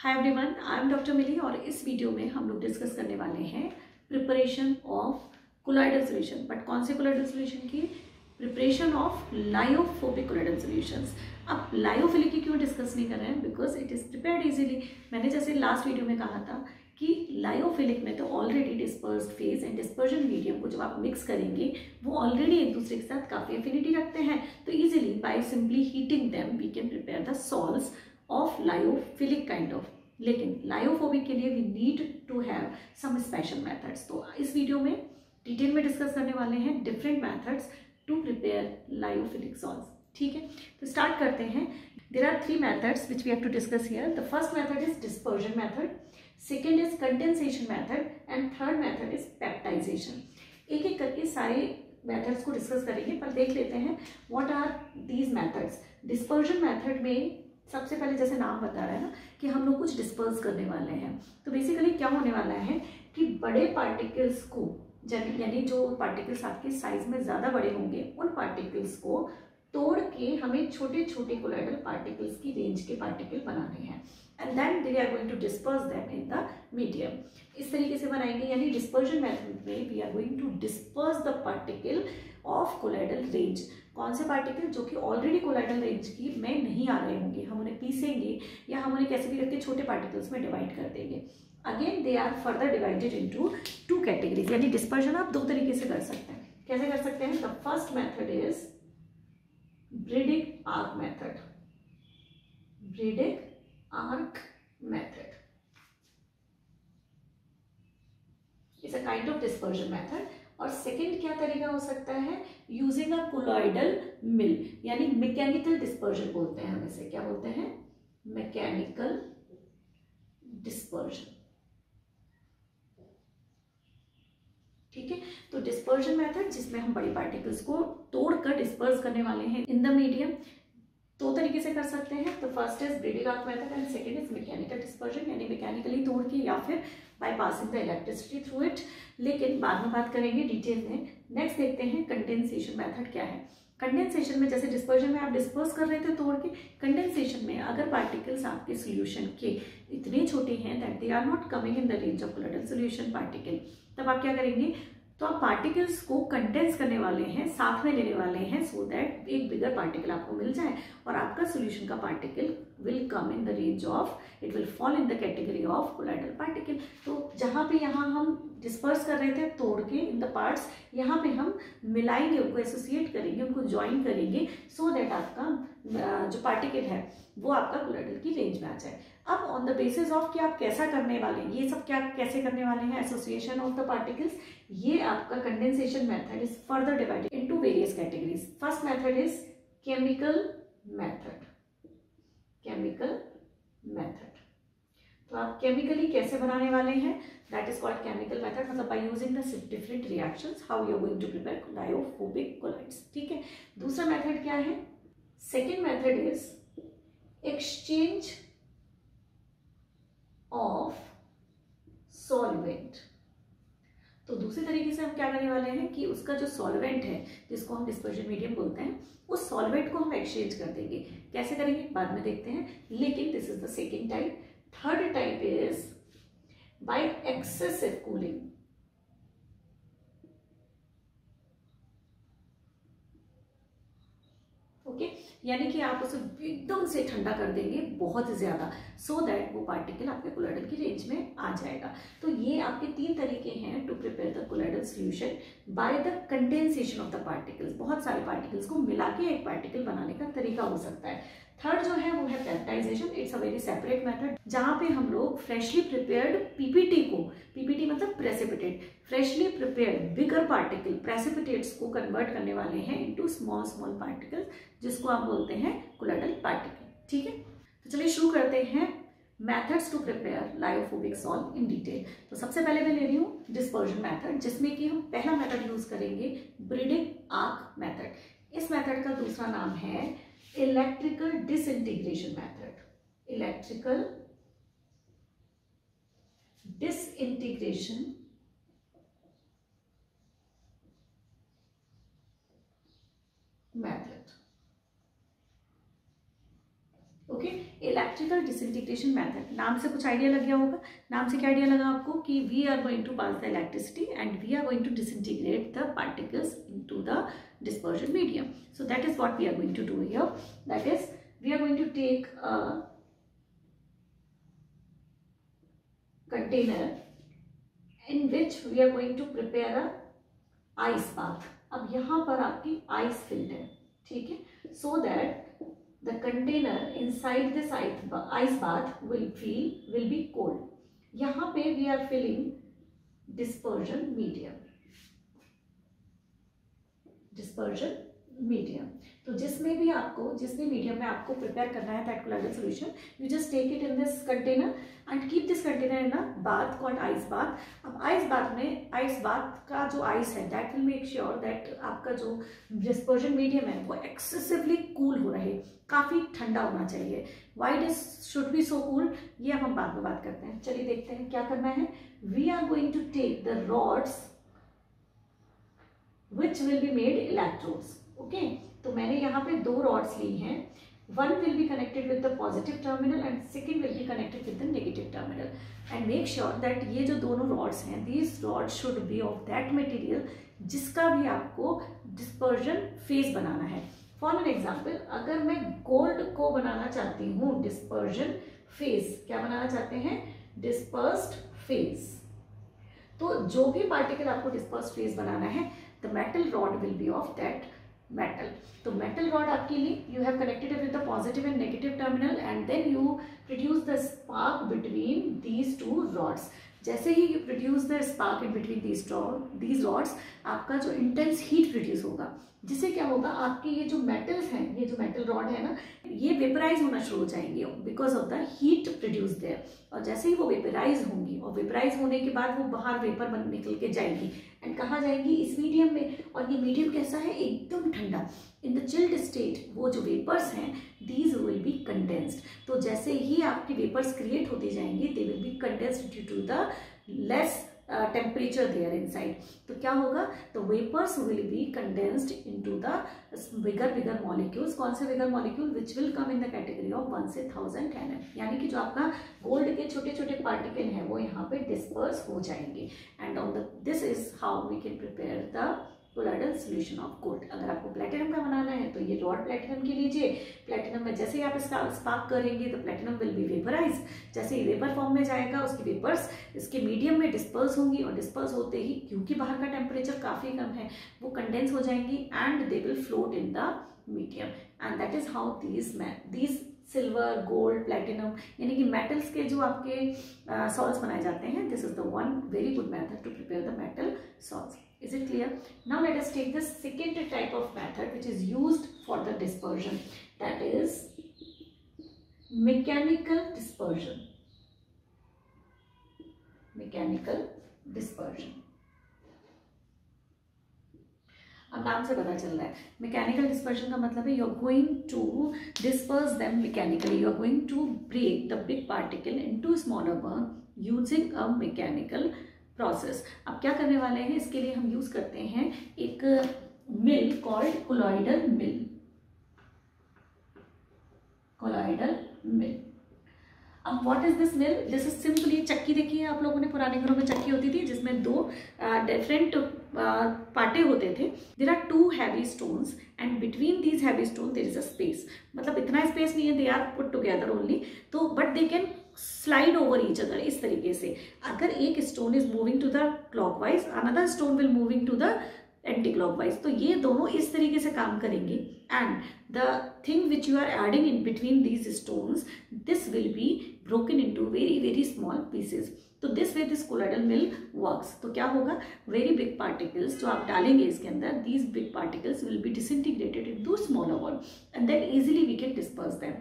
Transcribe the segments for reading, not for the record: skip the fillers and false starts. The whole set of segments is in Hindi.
Hi everyone, I am doctor Mili और इस वीडियो में हम लोग डिस्कस करने वाले हैं preparation of colloidal solution. But कौन से कोलॉइडल सॉल्यूशन की? Preparation of lyophobic colloidal solutions. अब लायोफिलिक की क्यों डिस्कस नहीं कर रहे हैं? Because it is prepared easily. मैंने जैसे लास्ट वीडियो में कहा था कि लायोफिलिक में तो already dispersed phase and dispersion medium को जब आप मिक्स करेंगे वो ऑलरेडी एक दूसरे के साथ काफी एफिनिटी रखते हैं, तो easily by simply heating them we can prepare the salts of lyophilic kind of. लेकिन लायोफोबिक के लिए we need to have some special methods. तो इस वीडियो में डिटेल में डिस्कस करने वाले हैं different methods to prepare lyophilic salts. ठीक है, तो स्टार्ट करते हैं। There are 3 methods which we have to discuss here. The first method is dispersion method, second is condensation method and third method is peptization. एक एक करके सारे मेथड्स को डिस्कस करेंगे, पर देख लेते हैं what are these methods. Dispersion method में सबसे पहले जैसे नाम बता रहा है ना कि हम लोग कुछ डिस्पर्स करने वाले हैं, तो बेसिकली क्या होने वाला है कि बड़े पार्टिकल्स को, यानी जो पार्टिकल्स आपके साइज में ज़्यादा बड़े होंगे उन पार्टिकल्स को तोड़ के हमें छोटे छोटे कोलॉइडल पार्टिकल्स की रेंज के पार्टिकल बनाने हैं and then they are going to disperse them in the medium. इस तरीके से बनाएंगे, यानी डिस्पर्जन मेथड में we are going to disperse the particle of colloidal range. कौन से पार्टिकल? जो कि ऑलरेडी कोलॉइडल रेंज की में नहीं आ रहे होंगे, हम उन्हें पीसेंगे या हम उन्हें कैसे भी रख के छोटे पार्टिकल्स में डिवाइड कर देंगे। Again they are further divided into 2 categories, यानी डिस्पर्जन आप 2 तरीके से कर सकते हैं। कैसे कर सकते हैं? The first method is breeding arc method. Breeding arc method is a kind of dispersion method. और सेकेंड क्या तरीका हो सकता है? यूजिंग अ कोलॉइडल मिल, यानी मैकेनिकल डिस्पर्जन बोलते हैं हम इसे। क्या बोलते हैं? Mechanical dispersion. ठीक है, तो डिस्पर्जन मेथड जिसमें हम बड़ी पार्टिकल्स को तोड़कर डिस्पर्स करने वाले हैं इन द मीडियम, 2 तरीके से कर सकते हैं। तो first is breeding arc method and second is mechanical dispersion, यानी मैकेनिकली तोड़ के या फिर by passing the electricity through it. लेकिन बाद में बात करेंगे डिटेल में। नेक्स्ट देखते हैं कंडेंसेशन मेथड क्या है। कंडेंसेशन में जैसे डिस्पर्जन में आप डिस्पर्स कर रहे थे तोड़ के, कंडेंसेशन में अगर पार्टिकल्स आपके सोल्यूशन के इतने छोटे हैं that they are not coming in the range of colloidal solution particle, तब आप क्या करेंगे? तो आप पार्टिकल्स को कंडेंस करने वाले हैं, साथ में लेने वाले हैं, सो दैट एक बिगर पार्टिकल आपको मिल जाए और आपका सॉल्यूशन का particle will come in the range of, it will fall in the category of colloidal particle. तो जहां पे यहाँ हम डिस्पर्स कर रहे थे तोड़ के इन द पार्ट्स, यहाँ पे हम मिलाएंगे, उनको एसोसिएट करेंगे, उनको ज्वाइन करेंगे, सो दैट आपका जो पार्टिकल है वो आपका कोलॉइडल की रेंज में आ जाए। अब ऑन द बेसिस ऑफ कि आप कैसा करने वाले हैं, ये सब क्या कैसे करने वाले हैं, एसोसिएशन ऑफ द पार्टिकल्स, ये आपका condensation method is further divided into various categories. First method is chemical method. Chemical method, तो आप केमिकली कैसे बनाने वाले हैं? That is called chemical method, मतलब by using the different reactions how you are going to prepare lyophobic colloids. ठीक है, दूसरा मेथड क्या है? Second method is exchange of solvent. तो दूसरे तरीके से हम क्या करने वाले हैं कि उसका जो सॉल्वेंट है, जिसको हम डिस्पर्जन मीडियम बोलते हैं, उस सॉल्वेंट को हम एक्सचेंज कर देंगे। कैसे करेंगे बाद में देखते हैं, लेकिन this is the second type. Third type is by excessive cooling. Okay, यानी कि आप उसे एकदम से ठंडा कर देंगे बहुत ज्यादा, सो दैट वो पार्टिकल आपके कोलॉइडल की रेंज में आ जाएगा। तो ये आपके 3 तरीके हैं to prepare the colloidal solution by the condensation of the particles. बहुत सारे पार्टिकल्स को मिला के एक पार्टिकल बनाने का तरीका हो सकता है। थर्ड जो है वो है peptization. It's a very separate method, जहां पे हम लोग फ्रेशली प्रिपेयर्ड पीपीटी को, पीपीटी मतलब प्रेसिपिटेट, फ्रेशली प्रिपेयर्ड बिगर पार्टिकल प्रेसिपिटेट्स को कन्वर्ट करने वाले हैं इनटू स्मॉल स्मॉल पार्टिकल्स, जिसको आप बोलते हैं कोलॉइडल पार्टिकल। ठीक है, तो चलिए शुरू करते हैं methods to prepare lyophobic salt in detail. तो सबसे पहले मैं ले रही हूँ डिस्पर्जन मेथड, जिसमें कि हम पहला मेथड यूज करेंगे ब्रीडिंग आर्क मेथड। इस मेथड का दूसरा नाम है electrical disintegration method. Electrical disintegration method. Okay. Electrical disintegration method, नाम से कुछ आइडिया लग गया होगा। नाम से क्या आइडिया लगा आपको कि we are going to pass the electricity and we are going to disintegrate the particles into the dispersion medium. So that is what we are going to do here. That is, we are going to take a container in which we are going to prepare a ice bath. अब यहाँ पर आपकी ice filled है, ठीक है, so that the container inside this ice bath will be cold. यहाँ पे we are filling dispersion medium. Dispersion medium, तो जिस मीडियम में आपको प्रिपेयर करना है that colloidal solution, you just take it in this container and keep this container in a bath called ice bath. अब आइस बाथ का जो आइस है that will make sure that आपका जो डिस्पर्जन मीडियम है वो एक्सेसिवली कूल हो रहे, काफी ठंडा होना चाहिए। Why this should be so cool, ये हम बाद में बात करते हैं। चलिए देखते हैं क्या करना है। We are going to take the rods which will be made electrodes. Okay, तो मैंने यहाँ पे 2 rods ली हैं. One will be connected with the positive terminal and second will be connected with the negative terminal. And make sure that ये जो दोनों rods हैं, these rods should be of that material जिसका भी आपको dispersion phase बनाना है. For an example, अगर मैं gold को बनाना चाहती हूँ dispersion phase, क्या बनाना चाहते हैं? Dispersed phase. तो जो भी पार्टिकल आपको डिस्पर्स फेज बनाना है, the metal rod will be of that metal. तो मेटल रॉड आपके लिए you have connected with the positive and negative terminal and then you produce the spark between these 2 rods. जैसे ही you produce the spark in between these rods, आपका जो इंटेंस हीट प्रोड्यूस होगा, जिससे क्या होगा, आपके ये जो मेटल्स हैं, ये जो मेटल रॉड है ना, ये वेपराइज होना शुरू हो जाएंगे because of the heat produce their. और जैसे ही वो वेपराइज होंगी और वेपराइज होने के बाद वो बाहर वेपर बन निकल के जाएंगी एंड कहाँ जाएंगी? इस मीडियम में। और ये मीडियम कैसा है? एकदम ठंडा। इन द चिल्ड स्टेट वो जो वेपर्स हैं दीज विल बी कंडेंस्ड। तो जैसे ही आपके वेपर्स क्रिएट होते जाएंगे they will be condensed due to the less temperature there inside. तो क्या होगा? The vapors will be condensed into the bigger molecules. कौन से bigger molecule? Which will come in the category of 1 से 1000 nm. यानी कि जो आपका गोल्ड के छोटे छोटे पार्टिकल हैं वो यहाँ पे डिस्पर्स हो जाएंगे। And on this is how we can prepare the colloidal solution of gold. अगर आपको प्लेटिनम का बनाना है तो ये रॉड प्लेटिनम की लीजिए। प्लेटिनम में जैसे ही आप इसका स्पार्क करेंगे तो प्लेटिनम विल बी वेपराइज। जैसे ही वेपर फॉर्म में जाएगा उसकी वेपर्स इसके मीडियम में डिस्पर्स होंगी और डिस्पर्स होते ही, क्योंकि बाहर का टेम्परेचर काफ़ी कम है, वो कंडेंस हो जाएंगी and they will float in the medium. And that is how these silver, gold, platinum यानी कि मेटल्स के जो आपके सॉल्ट्स बनाए जाते हैं, this is the one very good method to prepare the metal salts. Is it clear? Now let us take the second type of method which is used for the dispersion, that is mechanical dispersion. Mechanical dispersion. अब नाम से पता चल रहा है मैकेनिकल डिस्पर्शन का मतलब है you are going to disperse them mechanically, you are going to break the big particle into smaller burn using a mechanical process. अब क्या करने वाले हैं, इसके लिए हम यूज करते हैं एक मिल कॉल्ड कोलॉइडल मिल। कोलॉइडल मिल। अब what is this mill? This is simply चक्की। देखिए आप लोगों ने पुराने घरों में चक्की होती थी जिसमें 2 डिफरेंट पार्टे होते थे। There are 2 heavy stones and between these heavy stone there is a space. मतलब इतना स्पेस नहीं है, they are put together only, तो but they can slide over each other. इस तरीके से अगर एक stone is moving to the clockwise, another stone will moving to the anti clockwise, तो ये दोनों इस तरीके से काम करेंगे and the thing which you are adding in between these stones this will be broken into very very small pieces. तो this way this colloidal mill works. तो क्या होगा, वेरी बिग पार्टिकल्स जो आप डालेंगे इसके अंदर, these big particles will be disintegrated into smaller one and then easily we can disperse them.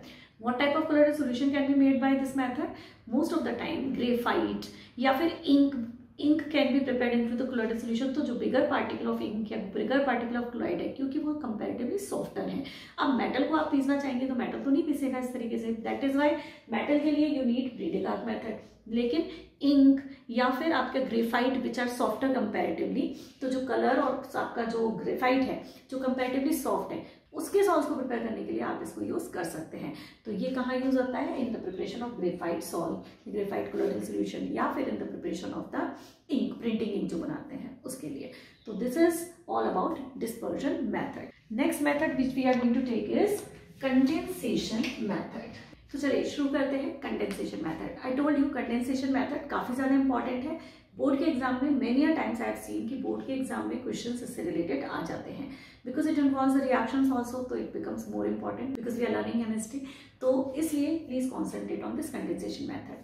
What type of colloidal solution can be made by this method? Most of the time graphite या फिर ink can be prepared into the colloidal solution। तो जो bigger particle of ink या bigger particle of colloid है, क्योंकि वो comparatively softer है। अब metal को आप पीसना चाहेंगे तो metal तो नहीं पीसेगा इस तरीके से। That is why metal के लिए you need breeding arc method। लेकिन इंक या फिर आपके graphite which are softer comparatively, तो जो कलर और आपका जो ग्रेफाइट है जो कंपैरेटिवली सॉफ्ट है, उसके सॉल्ट को प्रिपेयर करने के लिए आप इसको यूज कर सकते हैं। तो ये कहाँ यूज होता है? In the preparation of graphite salt, graphite colloidal solution, या फिर in the preparation of the ink, printing ink जो बनाते हैं उसके लिए। तो this is all about dispersion method. Next method which we are going to take is condensation method. तो चलिए शुरू करते हैं condensation method. I told you condensation method काफी ज्यादा इंपॉर्टेंट है। बोर्ड के एग्जाम में many times I have seen कि बोर्ड के एग्जाम में क्वेश्चंस इससे रिलेटेड आ जाते हैं, because it involves the reactions also, तो it becomes more important because we are learning chemistry. तो इसलिए please concentrate on this condensation method.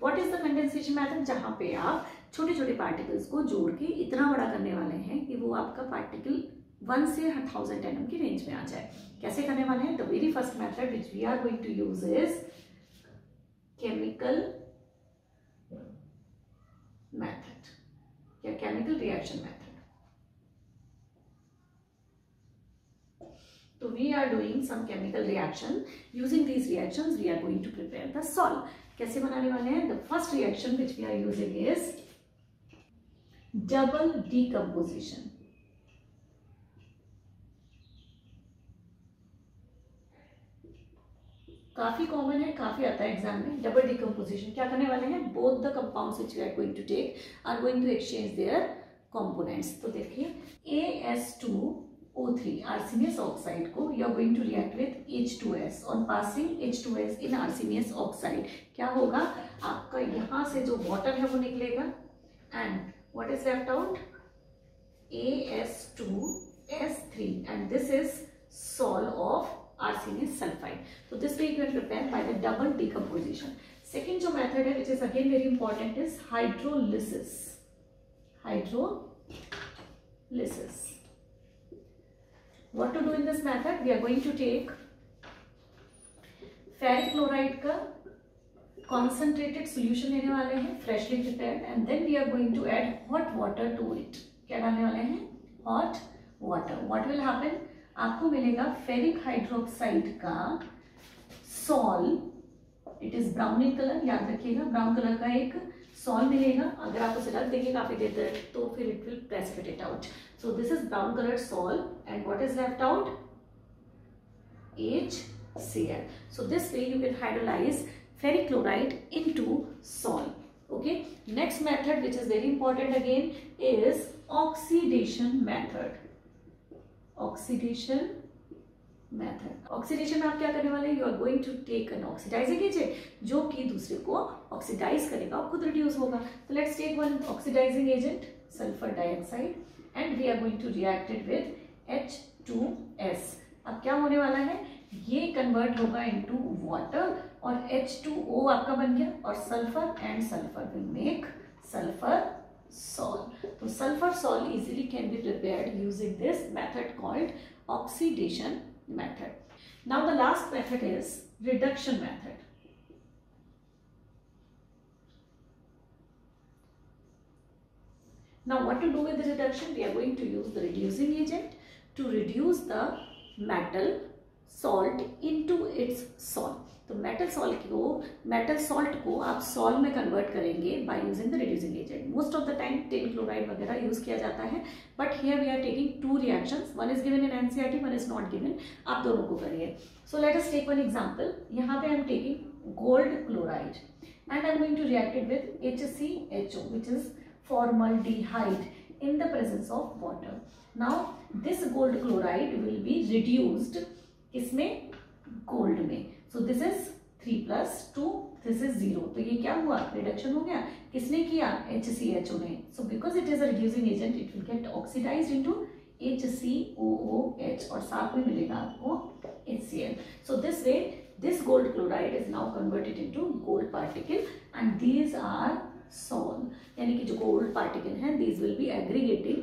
What is the condensation method? जहां पे आप छोटे छोटे पार्टिकल्स को जोड़ के इतना बड़ा करने वाले हैं कि वो आपका पार्टिकल 1 से 1000 nm की रेंज में आ जाए। कैसे करने वाले हैं? The very first method which we are going to use is chemical method या chemical reaction method. So we are doing some chemical reaction. Using these reactions, we are going to prepare the salt. कैसे बनाने वाले हैं? The first reaction which we are using is double decomposition. काफी कॉमन है, काफी आता है एग्जाम में। डबल डिकम्पोजिशन क्या करने वाले हैं? Both the compounds which we are going to take are going to exchange their components. तो देखिए AS2O3 आर्सेनियस ऑक्साइड को you are going to react with H2S। On passing H2S in arsenious oxide क्या होगा? आपका यहाँ से जो वाटर है वो निकलेगा and what is left out? AS2S3 and this is salt of arsenic sulfide. So this way you can prepare by the double decomposition. Second जो method है which is again very important is hydrolysis. Hydrolysis. What to do in this method? We are going to take ferric chloride का concentrated solution लेने वाले हैं freshly prepared and then we are going to add hot water to it. क्या डालने वाले हैं? Hot water. What will happen? आपको मिलेगा फेरिक हाइड्रोक्साइड का sol, it is brown in colour, याद रखिएगा ब्राउन कलर का एक सॉल मिलेगा। अगर आप उसे रख देंगे काफी देर तक तो फिर it will precipitate out. So this is brown colour sol and what is left out? HCl. So this way you can hydrolyze ferric chloride into salt. Okay. Next method which is very important again is oxidation method. Oxidation method. Oxidation में आप क्या करने वाले हैं? You are going to take an oxidising agent जो कि दूसरे को ऑक्सीडाइज करेगा और खुद रिड्यूस होगा। तो let's take one oxidising agent sulphur dioxide and we are going to react it with H2S। अब क्या होने वाला है? ये कन्वर्ट होगा इनटू वाटर और H2O आपका बन गया और sulphur and sulphur will make sulphur salt. So sulfur salt easily can be prepared using this method called oxidation method. Now the last method is reduction method. Now what to do with the reduction? We are going to use the reducing agent to reduce the metal salt into its salt. तो मेटल सॉल्ट को आप सॉल्ट में कन्वर्ट करेंगे by using the reducing agent. Most of the time tin chloride वगैरह यूज किया जाता है, but here we are taking 2 reactions, one is given in NCERT, one is not given. आप दोनों को करिए। So let us take one example. यहाँ पे I am taking gold chloride and I am going to react it with HCHO which is formaldehyde in the presence of water. Now this gold chloride will be reduced किसमें? गोल्ड में। So this is 3+2, this is 0. तो ये क्या हुआ? रिडक्शन हो गया। किसने किया? HCHO ने। So because it is a reducing agent, it will get oxidized into HCOOH और साथ में मिलेगा आपको HCl. So this way this gold chloride is now converted into gold particle and these are salt. यानी कि जो gold particle हैं these will be aggregating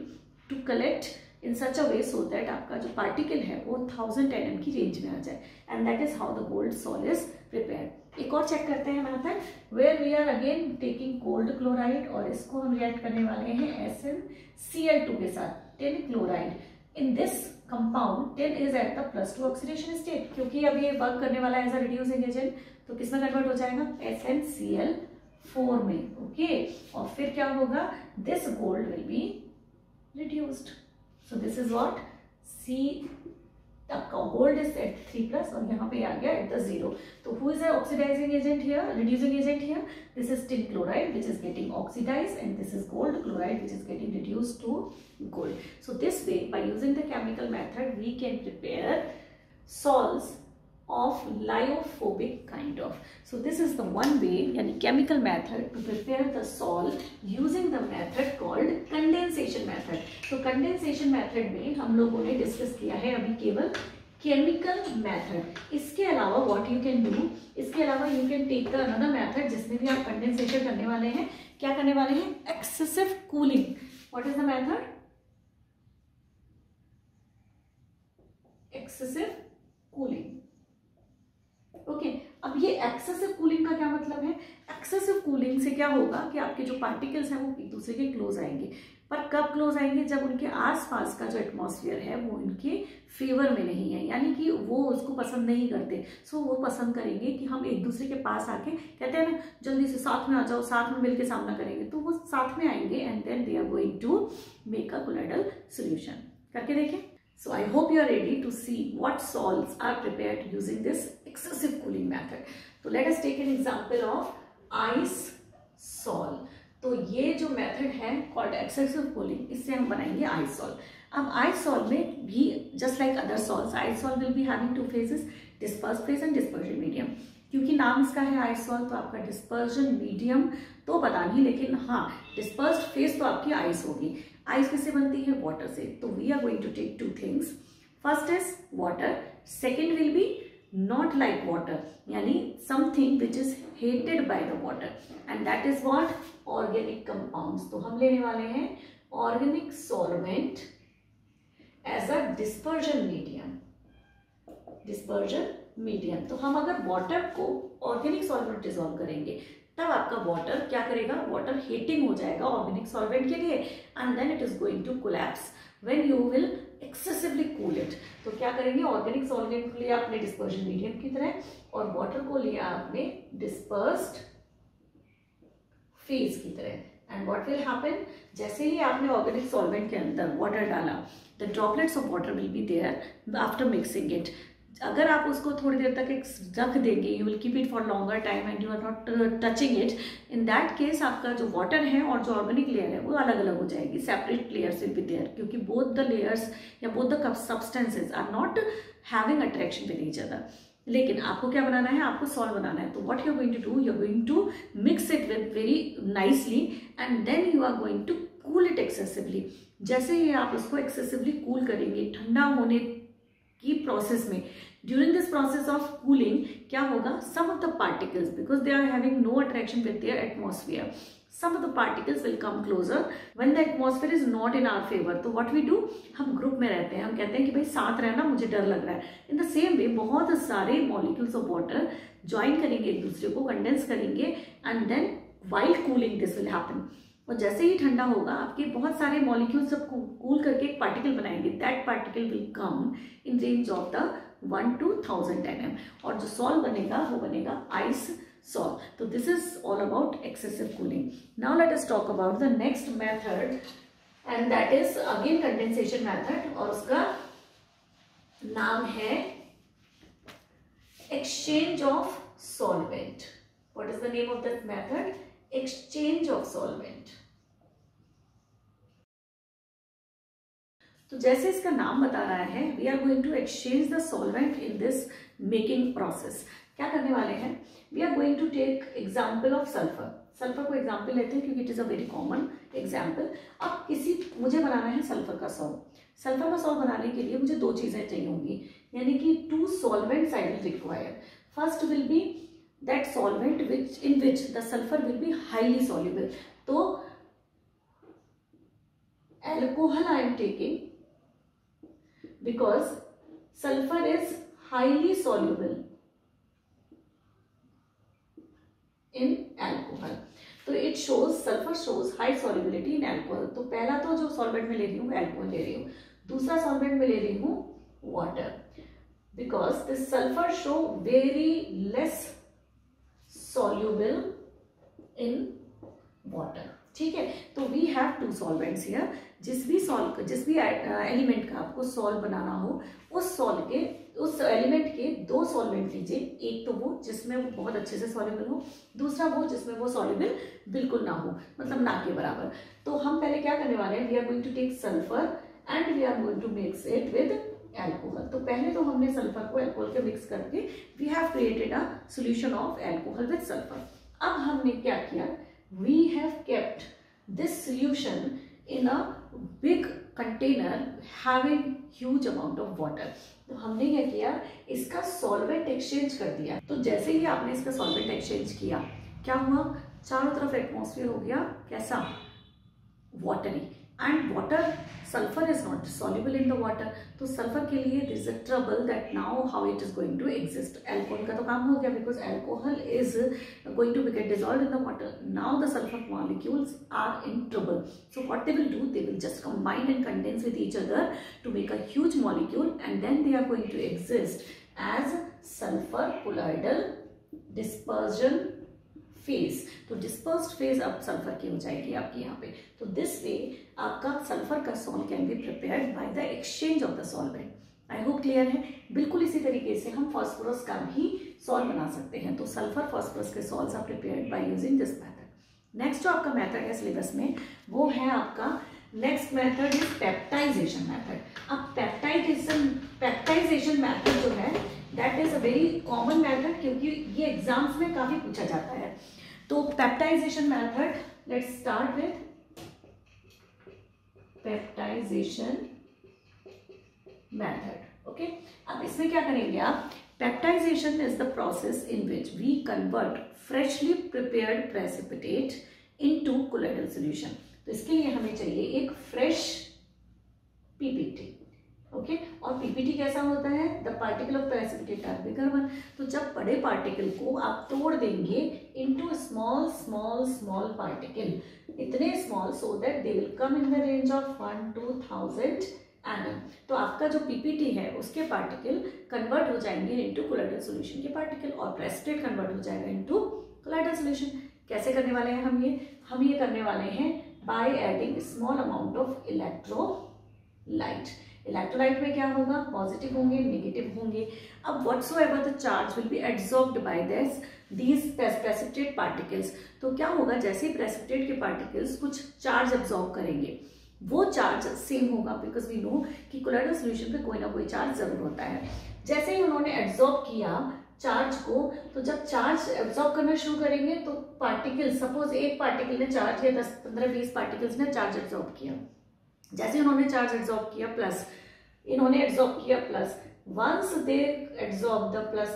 to collect in such a way so that आपका जो particle है वो 1000 nm की रेंज में आ जाए and that is how the gold salt is prepared. एक और चेक करते हैं method where we are again taking gold chloride और इसको हम रिएक्ट करने वाले हैं SnCl2 के साथ tin chloride. In this compound tin is at the +2 oxidation state क्योंकि अब ये वर्क करने वाला है एज अ रिड्यूसिंग एजेंट, तो किसमें कन्वर्ट हो जाएगा? SnCl4 में। ओके और फिर क्या होगा? This gold will be reduced. So this is what आपका गोल्ड इज एट 3+ और यहाँ पे आ गया एट द 0. तो who is oxidising agent here, reducing agent here? This is tin chloride which is getting oxidised and this is gold chloride which is getting reduced to gold. So this way, by using the chemical method, we can prepare salts of lyophobic kind of. So this is the one way, yani chemical method to prepare the salt using the method called condensation method. So condensation method में हम लोगों ने डिस्कस किया है अभी केवल केमिकल मेथड. इसके अलावा व्हाट यू कैन डू, इसके अलावा you can take the another method जिसमें भी आप कंडेंसेशन करने वाले हैं. क्या करने वाले हैं? Excessive cooling. What is the method? Excessive cooling. Okay, अब ये एक्सेसिव कूलिंग का क्या मतलब है? एक्सेसिव कूलिंग से क्या होगा कि आपके जो पार्टिकल्स हैं वो एक दूसरे के क्लोज आएंगे. पर कब क्लोज आएंगे? जब उनके आसपास का जो एटमॉस्फेयर है वो इनके फेवर में नहीं है, यानी कि वो उसको पसंद नहीं करते. सो वो पसंद करेंगे कि हम एक दूसरे के पास आके, कहते हैं ना जल्दी से साथ में आ जाओ, साथ में मिलकर सामना करेंगे. तो वो साथ में आएंगे and then they are going to make a colloidal solution. करके देखें. So I hope you are ready to see what salts are prepared using this excessive cooling method. So let us take an example of ice salt. तो ये जो मेथड है called excessive cooling, इससे हम बनाएंगे ice salt. अब ice salt में भी just like other salts, ice salt will be having two phases, dispersed phase and dispersion medium. क्योंकि नाम इसका है ice salt, तो आपका dispersion medium तो पता नहीं, लेकिन हाँ dispersed phase तो आपकी ice होगी. आइस किससे बनती है? वाटर से. तो we are going to take two things. First is water, second will be not like water, यानी something which is hated by the water, and that is what? Organic compounds. तो हम लेने वाले हैं organic solvent as a dispersion medium. Dispersion medium. तो हम अगर वाटर को ऑर्गेनिक सॉल्वेंट डिजोल्व करेंगे तब आपका वाटर क्या करेगा? वाटर हीटिंग हो जाएगा ऑर्गेनिक सॉल्वेंट के लिए and then it is going to collapse when you will excessively cool it. तो क्या करेंगे? ऑर्गेनिक सॉल्वेंट को लिया आपने डिस्पर्जन मीडियम की तरह और वाटर को लिया आपने डिस्पर्स्ड फेज की तरह. And what will happen? जैसे ही आपने ऑर्गेनिक सॉल्वेंट के अंदर वाटर डाला, the droplets of water will be there after mixing it. अगर आप उसको थोड़ी देर तक रख देंगे, you will keep it for longer time and you are not touching it, in that case आपका जो वाटर है और जो ऑर्गेनिक लेयर है वो अलग अलग हो जाएगी. Separate layers will be there, क्योंकि बोथ द लेयर्स या both the substances are not having attraction with each other. लेकिन आपको क्या बनाना है? आपको सॉल्ट बनाना है. तो what you are going to do? You are going to mix it with very nicely and then you are going to cool it excessively. जैसे ही आप उसको एक्सेसिवली कूल करेंगे, ठंडा होने की प्रोसेस में, during this process of cooling क्या होगा? some of the particles, because they are having no attraction with their atmosphere, some of the particles will come closer when the atmosphere is not in our favor. तो what we do? हम ग्रुप में रहते हैं, हम कहते हैं कि भाई साथ रहना, मुझे डर लग रहा है. in the same way बहुत सारे molecules of water join करेंगे एक दूसरे को, condense करेंगे and then while cooling this will happen. और जैसे ही ठंडा होगा आपके बहुत सारे मॉलिक्यूल्स जब कूल करके एक पार्टिकल बनाएंगे, that particle will come in range of the 1 to 1000 nm और जो सॉल्ट बनेगा वो बनेगा आइस सॉल्ट. तो this is all about excessive cooling. Now let us talk about the next method and that is again condensation method और उसका नाम है exchange of solvent. What is the name of this method? Exchange of solvent. तो जैसे इसका नाम बता रहा है, we are going to exchange the solvent in this making process. क्या करने वाले हैं? We are going to take example of sulphur. Sulphur को एग्जाम्पल लेते हैं क्योंकि it is a very common example. अब मुझे बनाना है सल्फर का सॉल्ट. सल्फर का सॉल्ट बनाने के लिए मुझे दो चीजें चाहिए होंगी, यानी कि two solvents I will require. First will be that solvent in which the sulfur will be highly soluble. तो alcohol I am taking because sulfur is highly soluble in alcohol. तो it shows sulfur shows high solubility in alcohol. तो पहला तो जो solvent में ले रही हूँ alcohol ले रही हूँ, दूसरा solvent में ले रही हूँ water, because this sulfur show very less soluble in water. ठीक है। तो we have two solvents here. जिस भी एलिमेंट का आपको सॉल्व बनाना हो, उस एलिमेंट के दो सॉल्वेंट लीजिए। एक तो वो जिसमें वो बहुत अच्छे से सॉल्युबल हो, दूसरा वो जिसमें वो सॉल्युबल बिल्कुल ना हो, मतलब ना के बराबर। तो हम पहले क्या करने वाले हैं, we are going to take sulphur and we are going to mix it with alcohol. तो पहले तो हमने सल्फर को एल्कोहल के मिक्स करके we have created a solution of alcohol with sulphur. अब हमने क्या किया, we have kept this solution in a big container having huge amount of water. तो हमने क्या किया, इसका सॉल्वेंट एक्सचेंज कर दिया। तो जैसे ही आपने इसका सॉल्वेंट एक्सचेंज किया, क्या हुआ, चारों तरफ एटमॉस्फेयर हो गया कैसा, watery. And water, sulphur is not soluble in the water. तो सल्फर के लिए this is a trouble that now how it is going to exist. Alcohol का तो काम हो गया, because alcohol is going to get dissolved in the water. Now the sulphur molecules are in trouble. So what they will do, they will just combine and condense with each other to make a huge molecule, and then they are going to exist as sulfur colloidal dispersion phase. तो dispersed phase अब सल्फर की हो जाएगी आपकी यहाँ पे। तो this way आपका सल्फर का salt can be prepared by the exchange of the solvent. I hope clear है। बिल्कुल इसी तरीके से हम फॉस्फोरस का भी सॉल्ट बना सकते हैं। तो सल्फर फॉस्फोरस के salts are prepared by using this method. Next जो आपका मेथड है सिलेबस में, वो है आपका next method is peptization method. अब पेप्टाइजेशन मेथड जो है that is a very common method, क्योंकि ये एग्जाम्स में काफी पूछा जाता है। तो peptization method, let's start with peptization method. Okay, अब इसमें क्या करेंगे आप, peptization is the process in which we convert freshly prepared precipitate into colloidal solution. तो इसके लिए हमें चाहिए एक फ्रेश पीपीटी। ओके, और पीपीटी कैसा होता है, the particle of precipitate are bigger one. तो जब बड़े पार्टिकल को आप तोड़ देंगे into small small small particle, इतने small so that they will come in the range of 1 to 1000 nm. तो आपका जो पीपीटी है उसके पार्टिकल कन्वर्ट हो जाएंगे इनटू कोलोइडल सॉल्यूशन के पार्टिकल, और प्रेसिपिटेट कन्वर्ट हो जाएगा इनटू कोलोइडल सॉल्यूशन। कैसे करने वाले हैं हम ये करने वाले हैं by adding small amount of electrolyte. Electrolyte में क्या होगा, पॉजिटिव होंगे, नेगेटिव होंगे। अब whatsoever the charge will be absorbed by these precipitate particles. तो क्या होगा, जैसे प्रेसिपिटेट के पार्टिकल्स कुछ चार्ज एब्सॉर्ब करेंगे, वो चार्ज सेम होगा, बिकॉज वी नो कि कोलोइडल सॉल्यूशन पे कोई ना कोई चार्ज जरूर होता है। जैसे ही उन्होंने एब्सॉर्ब किया चार्ज को, तो जब चार्ज एब्सॉर्ब करना शुरू करेंगे तो पार्टिकल, सपोज एक पार्टिकल ने चार्ज या 10, 15, 20 पार्टिकल्स ने चार्ज एब्सॉर्ब किया। जैसे उन्होंने चार्ज एब्सॉर्ब किया प्लस, इन्होंने एब्सॉर्ब किया plus, once they absorb the plus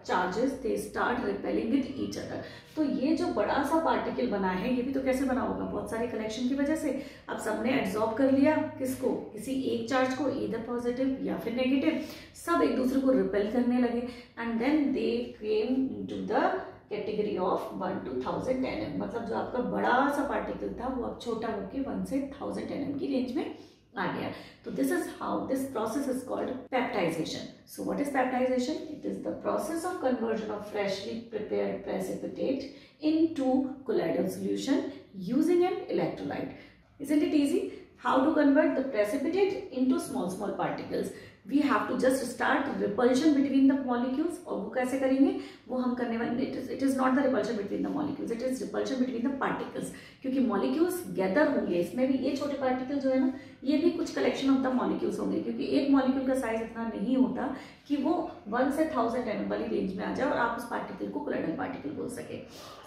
charges they start repelling with each other। तो ये जो बड़ा सा पार्टिकल बना है, ये भी तो कैसे बना होगा, बहुत सारे कलेक्शन की वजह से। अब सबने एब्सॉर्ब कर लिया किसको, किसी एक चार्ज को, इधर पॉजिटिव या फिर नेगेटिव, सब एक दूसरे को रिपेल करने लगे, and then they came into the category of 1 to 1000 nm। मतलब जो आपका बड़ा सा पार्टिकल था वो अब छोटा होकर 1 से 1000 nm की रेंज में आ गया। तो this is how this process is called peptization. So what is peptization? It is the process of conversion of freshly prepared precipitate into colloidal solution using an electrolyte. Isn't it easy? How to convert the precipitate into small particles? We have to just start repulsion between the molecules। और वो कैसे करेंगे, वो हम करने वाले, it is not the repulsion between the molecules, it is repulsion between the particles। क्योंकि molecules गैदर होंगे, इसमें भी ये छोटे पार्टिकल जो है ना, ये भी कुछ कलेक्शन ऑफ द मॉलिक्यूल्स होंगे, क्योंकि एक मॉलिक्यूल का साइज इतना नहीं होता कि वो 1 से 1000 nm वाली रेंज में आ जाए और आप उस पार्टिकल को कोलोइडल पार्टिकल बोल सके।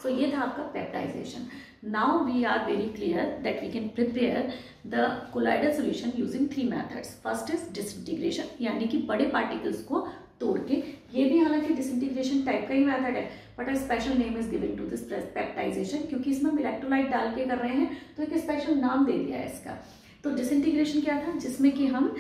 सो ये था आपका peptization. Now we are very clear that we can prepare the colloidal solution using 3 methods. First is disintegration, यानी कि बड़े पार्टिकल्स को तोड़ के, ये भी हालांकि डिसइंटीग्रेशन टाइप का ही मेथड है, but a special name is given to this peptization, क्योंकि इसमें हम इलेक्ट्रोलाइट डाल के कर रहे हैं तो एक स्पेशल नाम दे दिया है इसका। तो डिसइंटीग्रेशन क्या था, जिसमें कि हम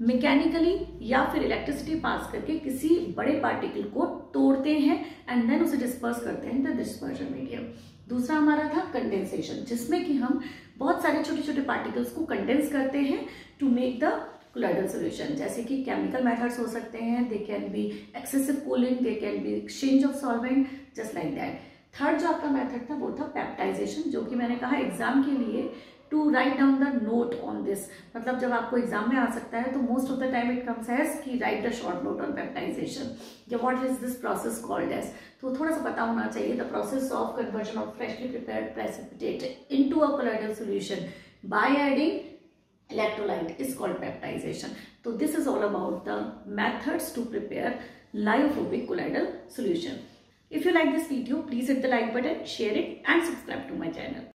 मैकेनिकली या फिर इलेक्ट्रिसिटी पास करके किसी बड़े पार्टिकल को तोड़ते हैं एंड देन उसे डिस्पर्स करते हैं द डिस्पर्जन मीडियम। दूसरा हमारा था कंडेंसेशन, जिसमें कि हम बहुत सारे छोटे छोटे पार्टिकल्स को कंडेंस करते हैं to make the colloidal solution. जैसे कि केमिकल मेथड्स हो सकते हैं, they can be excessive cooling, they can be exchange of solvent, just like that. Third जो आपका मेथड था वो था पेप्टाइजेशन, जो कि मैंने कहा एग्जाम के लिए to write down the note on this, मतलब जब आपको एग्जाम में आ सकता है तो most of the time it comes as कि write the short note on peptization, या what is this process called as. तो थोड़ा सा पता होना चाहिए, the process of conversion of freshly prepared precipitate into a colloidal solution by adding electrolyte is called peptization. So this is all about the methods to prepare lyophobic colloidal solution. If you like this video, please hit the like button, share it and subscribe to my channel.